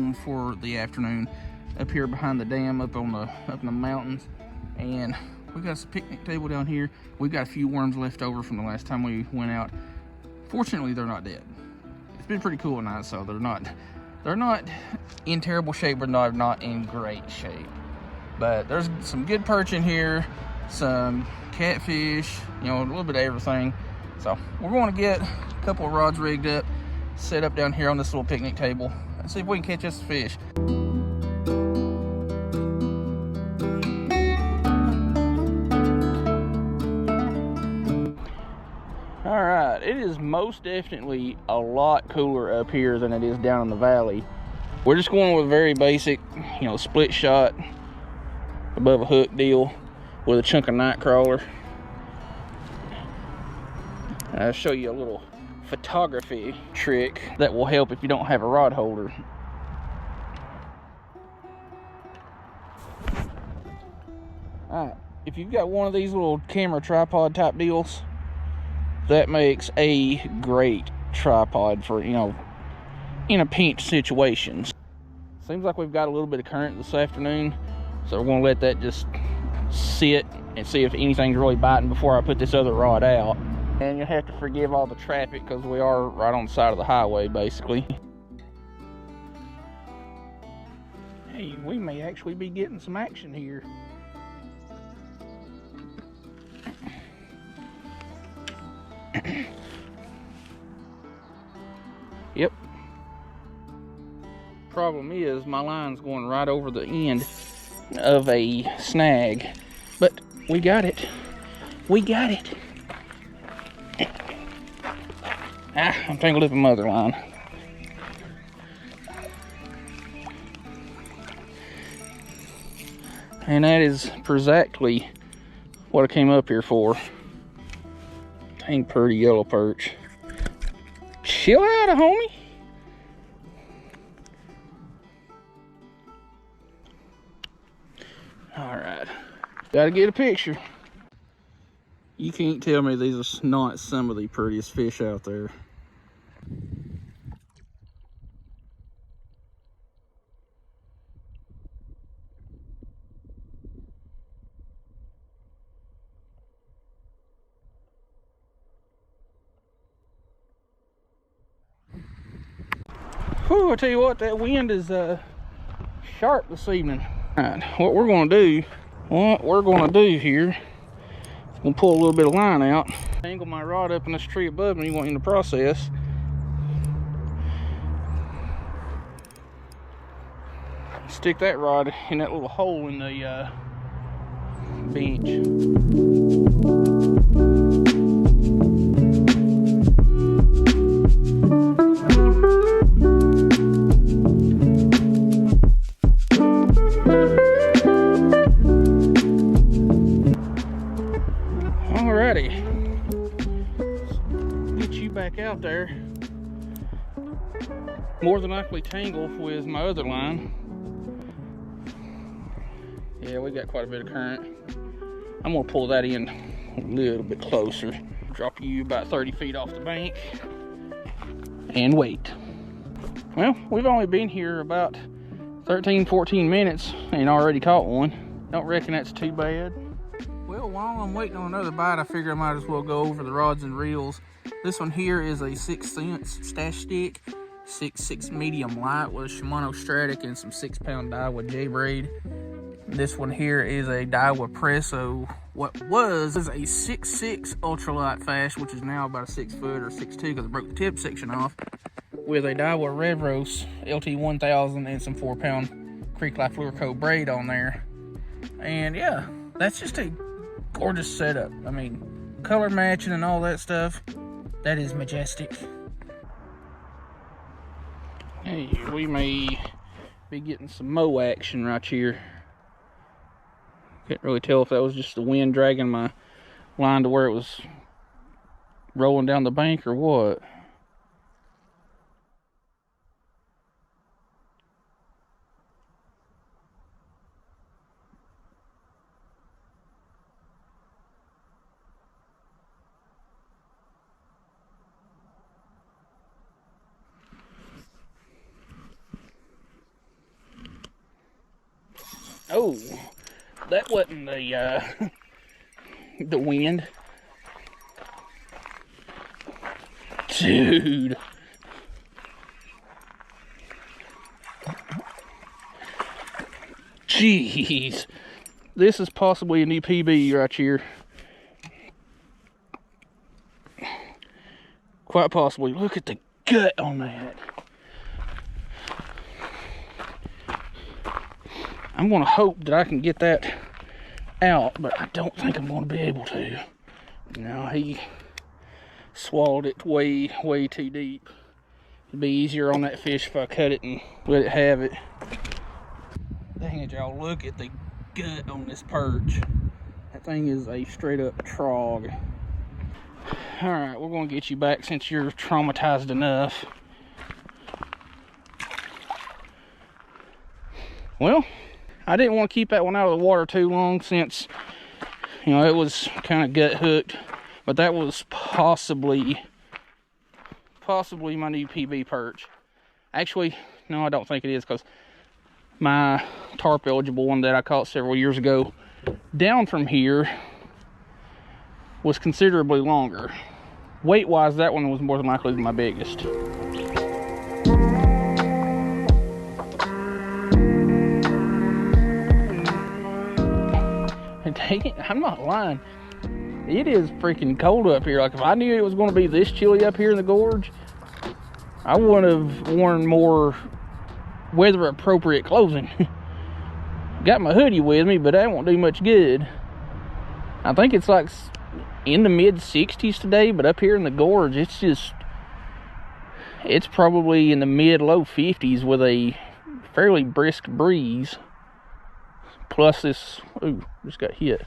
home for the afternoon up here behind the dam up in the mountains. And we got a picnic table down here. We got a few worms left over from the last time we went out. Fortunately, they're not dead. It's been pretty cool tonight, so they're not in terrible shape, but not in great shape. But there's some good perch in here, some catfish, you know, a little bit of everything. So we're going to get a couple of rods rigged up, set up down here on this little picnic table, and see if we can catch us a fish. All right, it is most definitely a lot cooler up here than it is down in the valley. We're just going with a very basic, you know, split shot above a hook deal with a chunk of night crawler. I'll show you a little photography trick that will help if you don't have a rod holder. All right, if you've got one of these little camera tripod type deals, that makes a great tripod for, you know, in a pinch situations. Seems like we've got a little bit of current this afternoon, so we're going to let that just sit and see if anything's really biting before I put this other rod out. And you'll have to forgive all the traffic because we are right on the side of the highway, basically. Hey, we may actually be getting some action here. Yep. Problem is, my line's going right over the end of a snag, but we got it. We got it. I'm tangled up in my other line. And that is exactly what I came up here for. Dang pretty yellow perch. Chill out, homie. All right, gotta get a picture. You can't tell me these are not some of the prettiest fish out there. Whew, I tell you what, that wind is sharp this evening. All right, what we're gonna do here, I'm gonna pull a little bit of line out, angle my rod up in this tree above me in the process. Stick that rod in that little hole in the bench. Get you back out there. More than likely tangle with my other line. Yeah, we got quite a bit of current. I'm gonna pull that in a little bit closer. Drop you about 30 feet off the bank and wait. Well, we've only been here about 13-14 minutes and already caught one. Don't reckon that's too bad. Well, while I'm waiting on another bite, I figure I might as well go over the rods and reels. This one here is a 6 cents stash stick, 6.6 medium light with a Shimano Stratic and some 6-pound Daiwa J-braid. This one here is a Daiwa Presso, what was a 6.6 ultralight fast, which is now about a 6 foot or 6'2" because I broke the tip section off, with a Daiwa Revros LT1000 and some 4-pound Creek Life Lure Co braid on there. And yeah, that's just a gorgeous setup. I mean, color matching and all that stuff, that is majestic. Hey, we may be getting some mow action right here. Can't really tell if that was just the wind dragging my line to where it was rolling down the bank or what. Oh, that wasn't the the wind. Dude. Jeez. This is possibly a new PB right here. Quite possibly. Look at the gut on that. I'm going to hope that I can get that out, but I don't think I'm going to be able to. No, he swallowed it way, way too deep. It'd be easier on that fish if I cut it and let it have it. Dang it, y'all, look at the gut on this perch. That thing is a straight up trog. All right, we're going to get you back since you're traumatized enough. Well, I didn't want to keep that one out of the water too long since, you know, it was kind of gut hooked. But that was possibly my new PB perch. Actually, no, I don't think it is, because my tarp eligible one that I caught several years ago down from here was considerably longer. Weight wise, that one was more than likely my biggest. And dang it, I'm not lying. It is freaking cold up here. Like, if I knew it was going to be this chilly up here in the gorge, I would have worn more weather appropriate clothing. Got my hoodie with me, but that won't do much good. I think it's like in the mid 60s today, but up here in the gorge, it's probably in the mid low 50s with a fairly brisk breeze. Plus this, ooh, just got hit.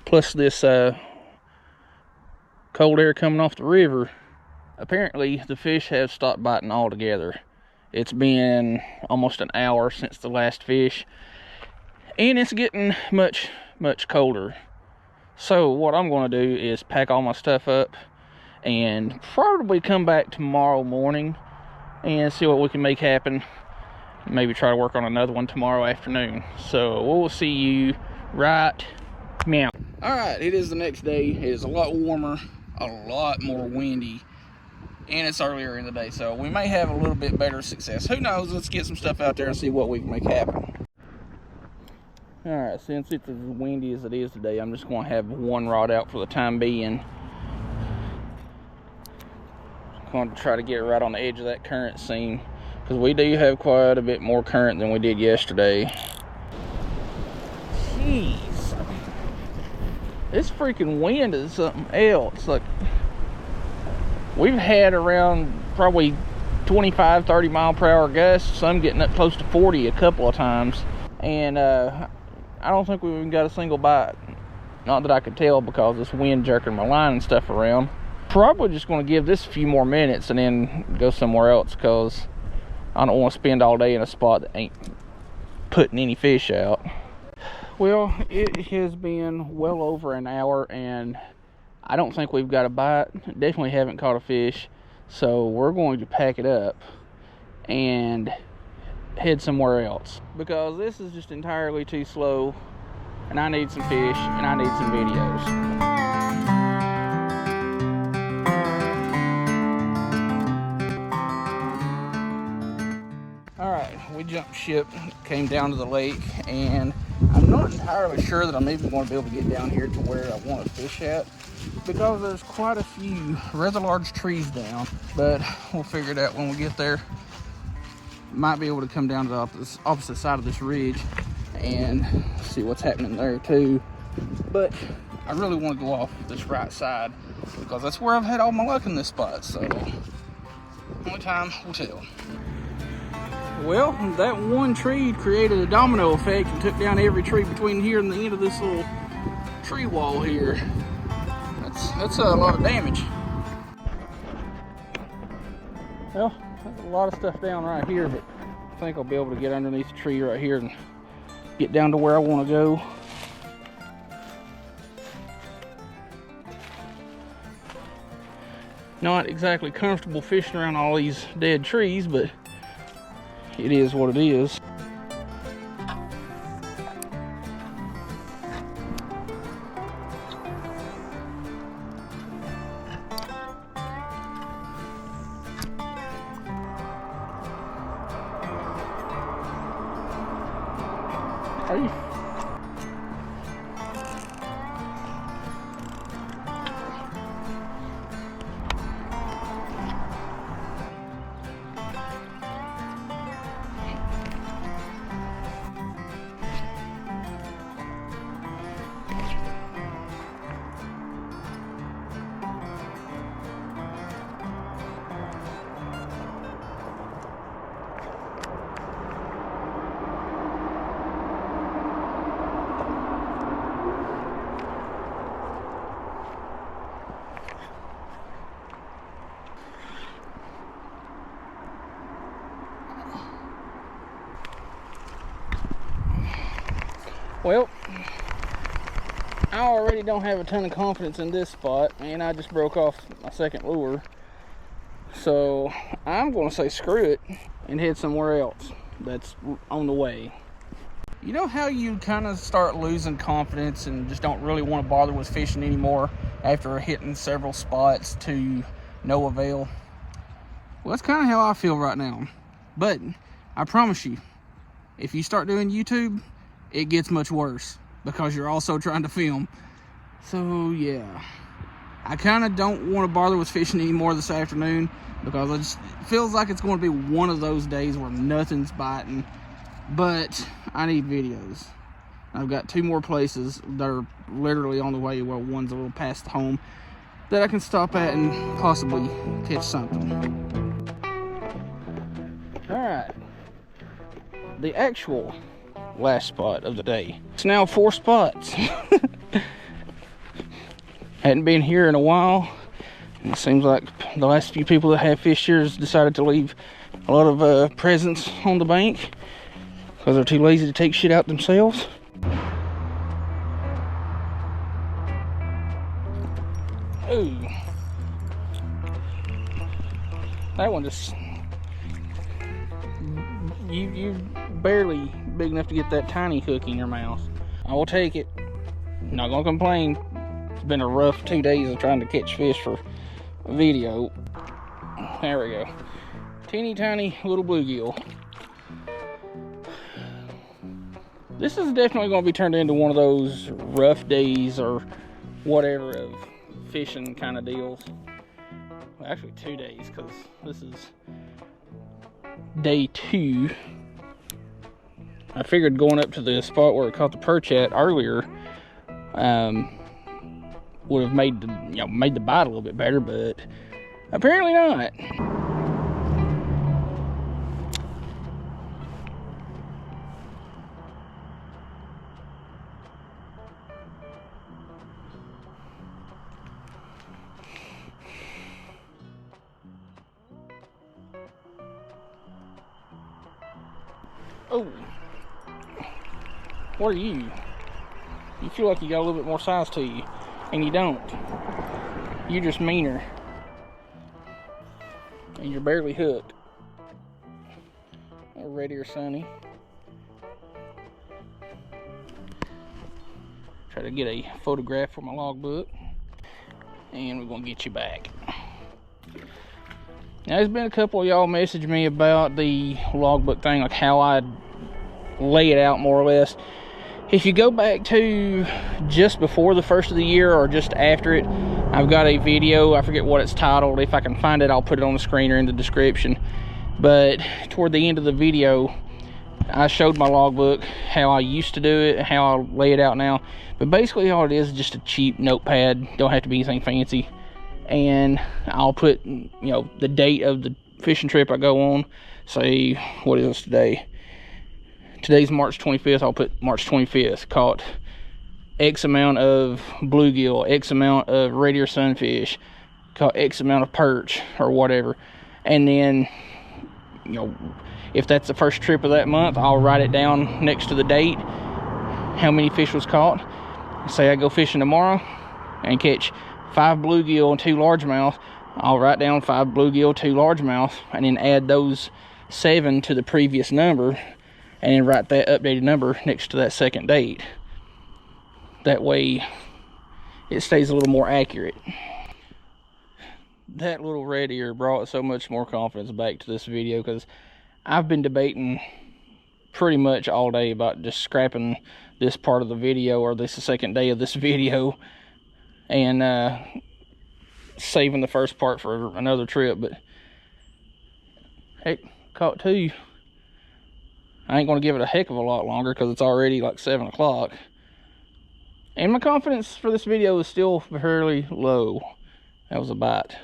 Plus this cold air coming off the river. Apparently the fish have stopped biting altogether. It's been almost an hour since the last fish, and it's getting much, much colder. So what I'm going to do is pack all my stuff up and probably come back tomorrow morning and see what we can make happen. Maybe try to work on another one tomorrow afternoon. So we'll see you right now. All right, it is the next day. It is a lot warmer, a lot more windy, and it's earlier in the day, so we may have a little bit better success. Who knows? Let's get some stuff out there and see what we can make happen. All right, since it's as windy as it is today, I'm just going to have one rod out for the time being. I'm going to try to get right on the edge of that current seam, because we do have quite a bit more current than we did yesterday. Jeez. This freaking wind is something else. Like, we've had around probably 25, 30 mile per hour gusts, some getting up close to 40 a couple of times. And I don't think we've even got a single bite. Not that I could tell, because this wind jerking my line and stuff around. Probably just going to give this a few more minutes and then go somewhere else, because I don't want to spend all day in a spot that ain't putting any fish out. Well, it has been well over an hour, and I don't think we've got a bite. Definitely haven't caught a fish. So we're going to pack it up and head somewhere else, because this is just entirely too slow, and I need some fish and I need some videos. Alright, we jumped ship, came down to the lake, and I'm not entirely sure that I'm even going to be able to get down here to where I want to fish at, because there's quite a few rather large trees down, but we'll figure it out when we get there. Might be able to come down to the opposite side of this ridge and see what's happening there too, but I really want to go off this right side, because that's where I've had all my luck in this spot, so only time will tell. Well, that one tree created a domino effect and took down every tree between here and the end of this little tree wall here. That's a lot of damage. Well, there's a lot of stuff down right here, but I think I'll be able to get underneath the tree right here and get down to where I want to go. Not exactly comfortable fishing around all these dead trees, but it is what it is. Are you? Well, I already don't have a ton of confidence in this spot, and I just broke off my second lure. So I'm going to say screw it and head somewhere else that's on the way. You know how you kind of start losing confidence and just don't really want to bother with fishing anymore after hitting several spots to no avail? Well, that's kind of how I feel right now. But I promise you, if you start doing YouTube, it gets much worse because you're also trying to film. So yeah, I kind of don't want to bother with fishing anymore this afternoon because it feels like it's going to be one of those days where nothing's biting. But I need videos. I've got 2 more places that are literally on the way, well, one's a little past home, that I can stop at and possibly catch something. All right, the actual last spot of the day. It's now 4 spots. Hadn't been here in a while. And it seems like the last few people that have fished here has decided to leave a lot of presents on the bank because they're too lazy to take shit out themselves. Ooh. That one just... You barely big enough to get that tiny hook in your mouth. I will take it. Not gonna complain. It's been a rough 2 days of trying to catch fish for a video. There we go. Teeny tiny little bluegill. This is definitely going to be turned into one of those rough days or whatever of fishing kind of deals. Well, actually 2 days, because this is day 2. I figured going up to the spot where I caught the perch at earlier would have made the bite a little bit better, but apparently not. Oh, what are you? You feel like you got a little bit more size to you, and you don't. You're just meaner, and you're barely hooked. Ready or sunny. Try to get a photograph for my logbook, and we're gonna get you back. Now, there's been a couple of y'all message me about the logbook thing, like how I lay it out more or less. If you go back to just before the first of the year or just after it, I've got a video. I forget what it's titled. If I can find it, I'll put it on the screen or in the description. But toward the end of the video, I showed my logbook, how I used to do it, how I lay it out now. But basically all it is just a cheap notepad. Don't have to be anything fancy. And I'll put, the date of the fishing trip I go on. Say, what is this today? Today's March 25th. I'll put March 25th. Caught X amount of bluegill, X amount of red ear sunfish, caught X amount of perch or whatever. And then, if that's the first trip of that month, I'll write it down next to the date, how many fish was caught. Say I go fishing tomorrow and catch 5 bluegill and 2 largemouth, I'll write down 5 bluegill, 2 largemouth, and then add those 7 to the previous number, and then write that updated number next to that second date. That way, it stays a little more accurate. That little red ear brought so much more confidence back to this video, because I've been debating pretty much all day about just scrapping this part of the video, or this is the second day of this video, and saving the first part for another trip. But heck, caught two. I ain't gonna give it a heck of a lot longer because it's already like 7 o'clock. And my confidence for this video is still fairly low. That was a bite.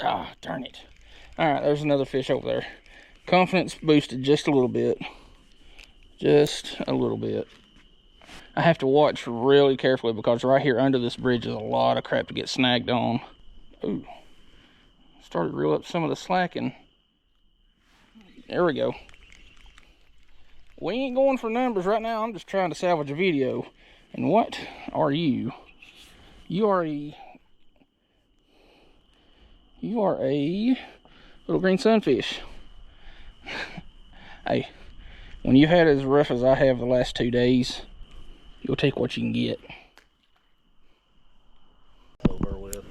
Ah, darn it. Alright, there's another fish over there. Confidence boosted just a little bit. Just a little bit. I have to watch really carefully because right here under this bridge is a lot of crap to get snagged on. Ooh. Started to reel up some of the slacking. There we go. We ain't going for numbers right now. I'm just trying to salvage a video. And what are you? You are a little green sunfish. Hey, when you've had as rough as I have the last 2 days, you'll take what you can get. Over with.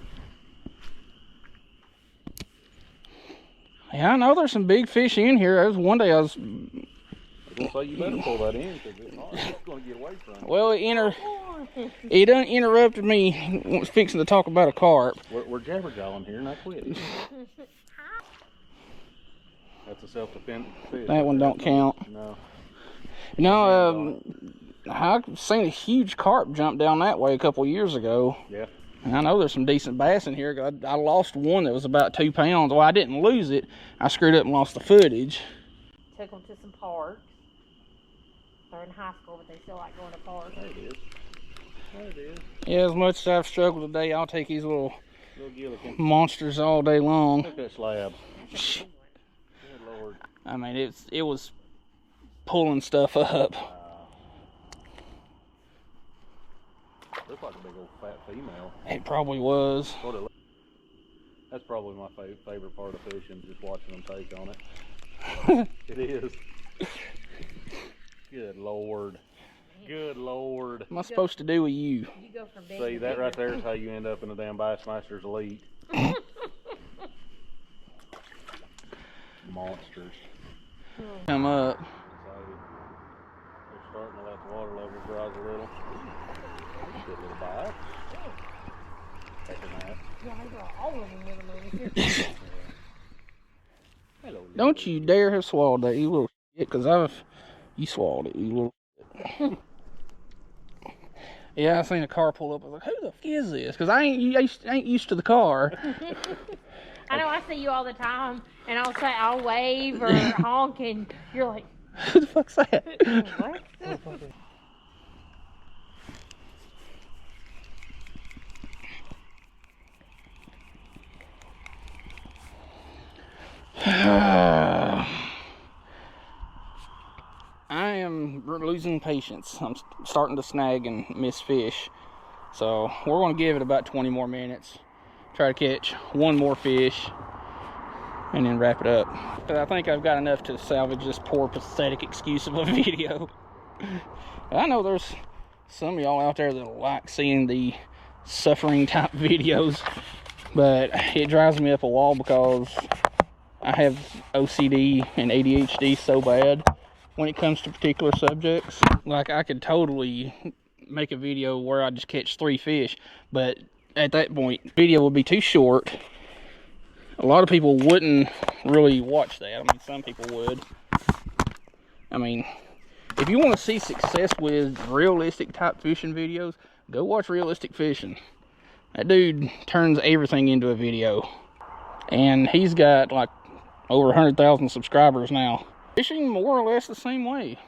Yeah, I know there's some big fish in here. There was one day I was gonna say you better pull that in because it's gonna get away from you. well, it done interrupted me fixing to talk about a carp. We're jabberjawing here, not quitting. That's a self-defense fish. That one don't count. No. No, I've seen a huge carp jump down that way a couple years ago. Yeah. And I know there's some decent bass in here. I lost one that was about 2 pounds. Well, I didn't lose it. I screwed up and lost the footage. Took them to some parks. They're in high school, but they still like going to parks. There it is. There it is. Yeah, as much as I've struggled today, I'll take these little Gillikin. monsters all day long. Look at that slab. Good Lord. I mean, it was pulling stuff up. Looks like a big old fat female. It probably was. That's probably my favorite part of fishing, just watching them take on it. It is. Good Lord. Good Lord. What am I supposed to do with you? You go from big See, to that big. right there is how you end up in the damn Bassmasters Elite. Monsters. Come up. So, they're starting to let the water levels rise a little. Good little bite. Taking that. Yeah, I brought all of them with them over here. Hello. Don't you dare have swallowed that, you little shit, because you swallowed it, you little shit. Yeah, I seen a car pull up. I was like, who the f is this? Because I ain't used to the car. I know I see you all the time, and I'll wave or honk, and you're like, Who the fuck's that? what? I am losing patience. I'm starting to snag and miss fish. So we're going to give it about 20 more minutes. Try to catch one more fish and then wrap it up. But I think I've got enough to salvage this poor, pathetic excuse of a video. I know there's some of y'all out there that like seeing the suffering type videos, but it drives me up a wall because I have OCD and ADHD so bad when it comes to particular subjects. Like, I could totally make a video where I just catch 3 fish, but at that point, the video would be too short. A lot of people wouldn't really watch that. I mean, some people would. I mean, if you want to see success with realistic type fishing videos, go watch Realistic Fishing. That dude turns everything into a video. And he's got like over 100,000 subscribers now. Fishing more or less the same way.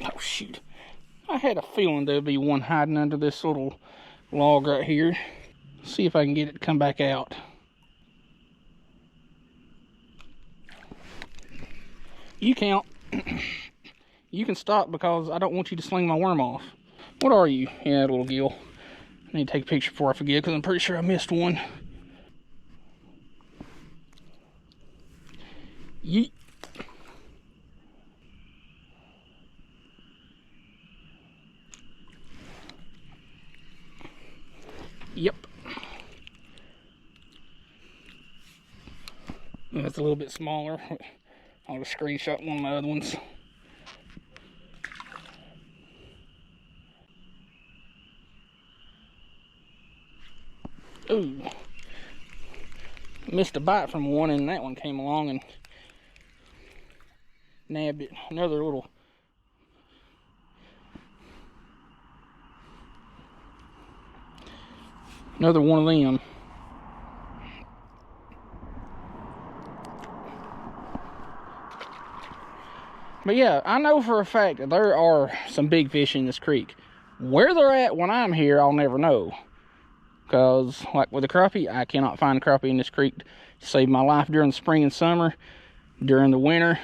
Oh shoot. I had a feeling there'd be one hiding under this little log right here. See if I can get it to come back out. You count. You can stop because I don't want you to sling my worm off. What are you? Yeah, little gill. I need to take a picture before I forget because I'm pretty sure I missed one. Yeet. Yep. That's a little bit smaller. I'll just screenshot one of my other ones. Ooh. Missed a bite from one, and that one came along and nabbed it. Another little one of them. But yeah, I know for a fact that there are some big fish in this creek. Where they're at when I'm here, I'll never know. Because, like with the crappie, I cannot find crappie in this creek to save my life during the spring and summer. During the winter,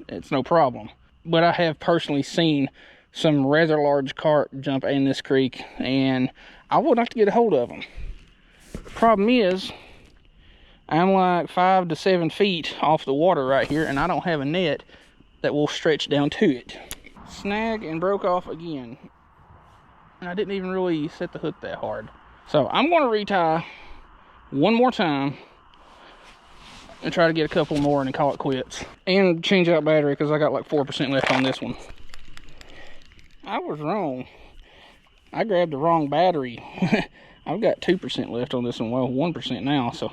it's no problem. But I have personally seen some rather large carp jump in this creek, and I would like to get a hold of them. Problem is, I'm like 5 to 7 feet off the water right here, and I don't have a net that will stretch down to it. Snag and broke off again. And I didn't even really set the hook that hard. So I'm going to retie one more time and try to get a couple more and then call it quits. And change out battery because I got like 4% left on this one. I was wrong. I grabbed the wrong battery. I've got 2% left on this one. Well, 1% now. So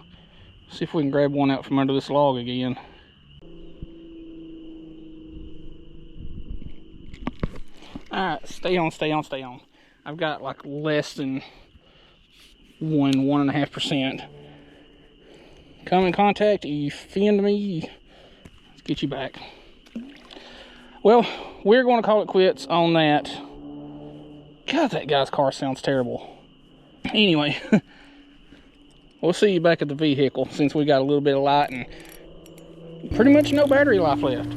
see if we can grab one out from under this log again. Alright, stay on, stay on, stay on. I've got like less than 1.5%. Come in contact, you offend me, let's get you back. Well, we're going to call it quits on that. God, that guy's car sounds terrible. Anyway, we'll see you back at the vehicle since we got a little bit of light and pretty much no battery life left.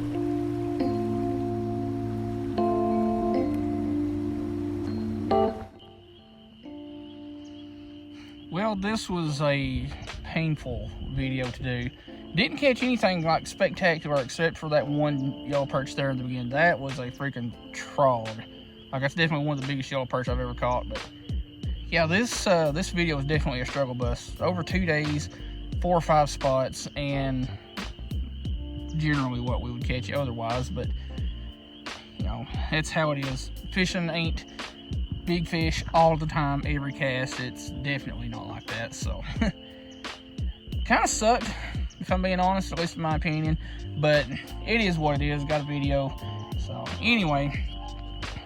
Well, this was a painful video to do. Didn't catch anything like spectacular except for that one yellow perch there in the beginning. That was a freaking trog. Like, that's definitely one of the biggest yellow perch I've ever caught. But yeah, this video was definitely a struggle bus. Over 2 days, 4 or 5 spots, and generally what we would catch otherwise. But you know, that's how it is. Fishing ain't big fish all the time, every cast. It's definitely not like that. So kind of sucked, if I'm being honest, at least in my opinion, but it is what it is. Got a video. So anyway,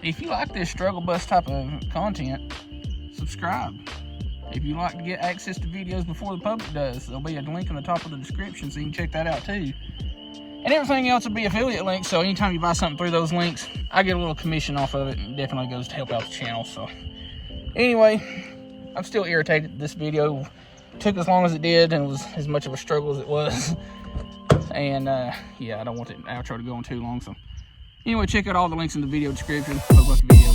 if you like this struggle bus type of content, subscribe. If you like to get access to videos before the public does, there'll be a link in the top of the description so you can check that out too. And everything else will be affiliate links, so anytime you buy something through those links, I get a little commission off of it, and it definitely goes to help out the channel. So anyway, I'm still irritated this video took as long as it did and was as much of a struggle as it was. And yeah, I don't want the outro to go on too long. So anyway, check out all the links in the video description. Hope you like the video.